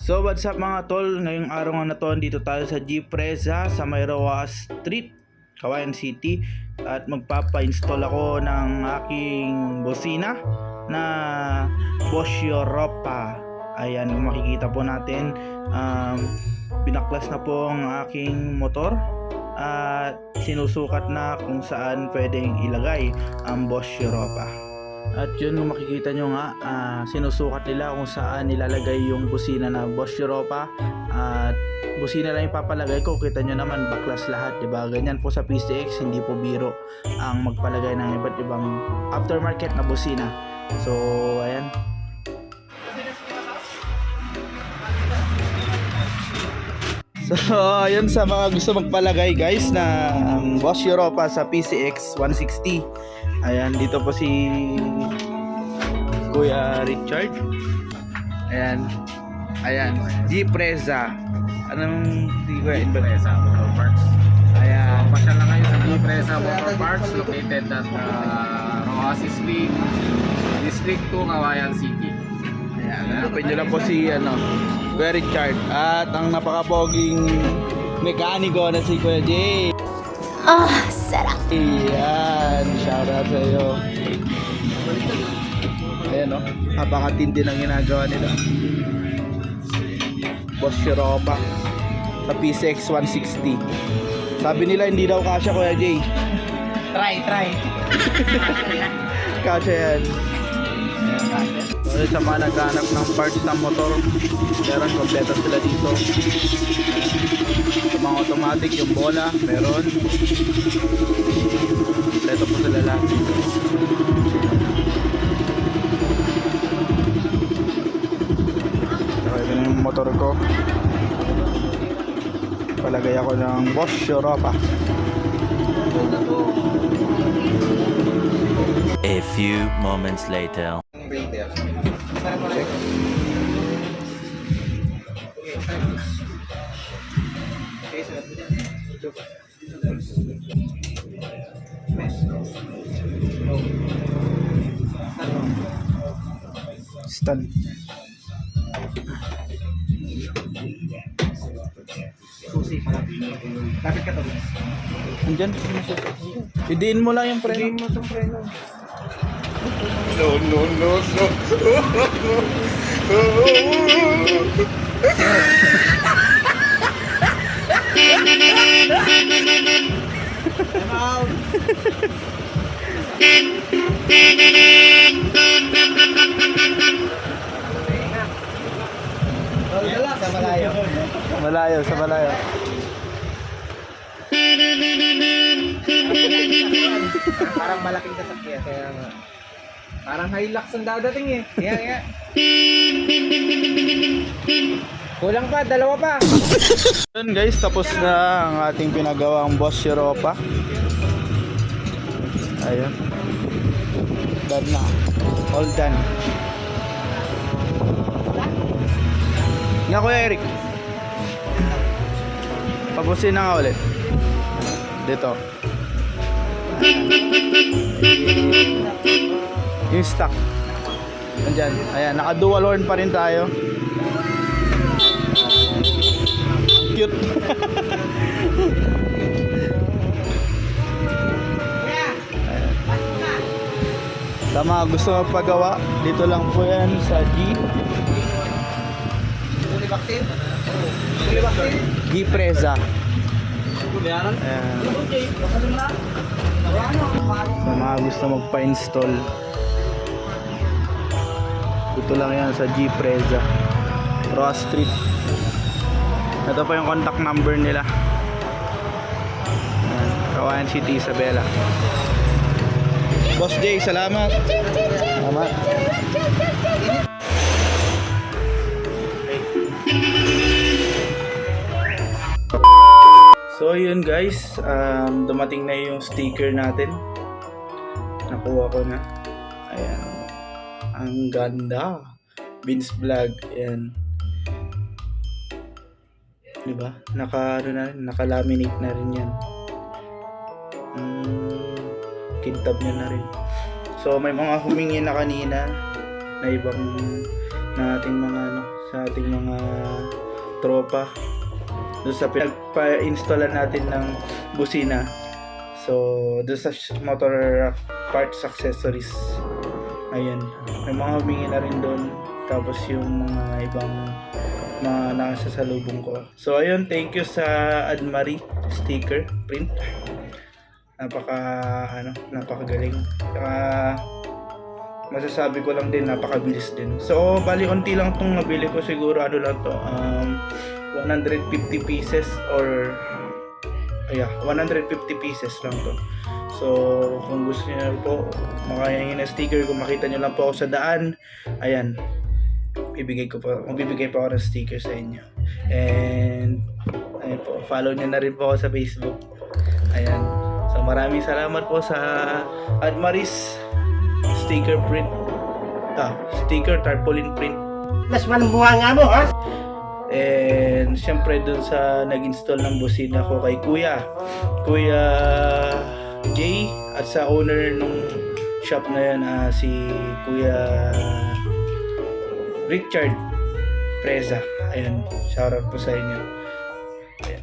So what's up mga tol, ngayong araw nga na to dito tayo sa G-Presa sa Mayroa Street, Cagayan City, at magpapa-install ako ng aking bosina na Bosch Europa. Ayan, kung makikita po natin, binaklas na po ang aking motor at sinusukat na kung saan pwedeng ilagay ang Bosch Europa. At yun, kung makikita nyo nga, sinusukat nila kung saan nilalagay yung busina na Bosch Europa. At busina lang yung papalagay ko. Kita nyo naman, baklas lahat, diba? Ganyan po sa PCX, hindi po biro ang magpalagay ng iba't ibang aftermarket na busina. So, ayan. So, ayun sa mga gusto magpalagay guys na Bosch Europa sa PCX 160. Ayan, dito po si Kuya Richard. Ayan. Ayan, G-Presa. Anong di Kuya G-Presa Motor Parts. Ayan. Pasyal na ngayon sa G-Presa Motor Parts located at Roxas Street, District 2, Cagayan City. Ayan, hanapin nyo lang po si Kuya Richard. At ang napakapoging mekaniko na si Kuya Jay. Sarap. Ayan, shoutout sa iyo. Ayan o, napakatindi ng ginagawa nila. Bosch Europa sa PCX 160. Sabi nila hindi daw kasya, Kuya Jay. Try. Kasya yan. So, sa mga naghanap ng parts ng motor, meron, kompleto sila dito. Sa mga automatic, yung bola, meron. Kompleto po sila lahat dito. Okay, yun yung motor ko. Palagay ako ng Bosch Europa. A few moments later. Stand. Susi pala. Lapit ka to. Andyan. Idiin mo lang yung preno. mo itong preno. No. Sa malayo. Parang malaking sasakyan. Kaya nga. Parang Hilux ang dadating eh. Kaya. Kulang pa, dalawa pa. Yun guys, tapos na ang ating pinagawang Bosch Europa. Ayun. Done na. All done. Nga Kuya Eric. Pabusin na nga ulit. Dito. Yung stock. Andyan. Ayan, naka dual horn pa rin tayo. Cute. Sa mga gusto magpagawa, dito lang po yan sa G-Presa. Sa mga gusto magpa-install, dito lang yan sa G-Presa, Roxas Street. Ito pa yung contact number nila. Cagayan City, Isabela. Boss Jay, salamat. Salamat. So yun guys, dumating na yung sticker natin. Nakuha ko na. Ayan. Ang ganda. Vince Vlog. Ayan. Diba? Naka-laminate na rin yan. Kintab niya na rin. So may mga humingi na kanina na ibang na ating mga sa ating mga tropa doon sa pinagpa-installan natin ng busina. So, doon sa motor parts accessories. Ayan. May mga humingi na rin doon. Tapos yung mga ibang mga nakasasalubong ko. So, ayun. Thank you sa Admari sticker print. Napakagaling. Saka, masasabi ko lang din, napakabilis din. So, bali konti lang itong nabili ko. Siguro, 150 pieces or 150 pieces lang to. So kung gusto niyo po makahingin na sticker, kung makita niyo lang po ako sa daan, ayan, magbibigay po ako ng sticker sa inyo. And ayun po, follow niyo na rin po ako sa Facebook. Ayan. So maraming salamat po sa Admaris sticker print. Sticker tarpaulin print. Mas malambuhan nga mo, ha? And syempre dun sa nag-install ng busina ko kay Kuya Jay, at sa owner nung shop na yun, si Kuya Richard Preza. Ayun, shoutout po sa inyo. Ayan.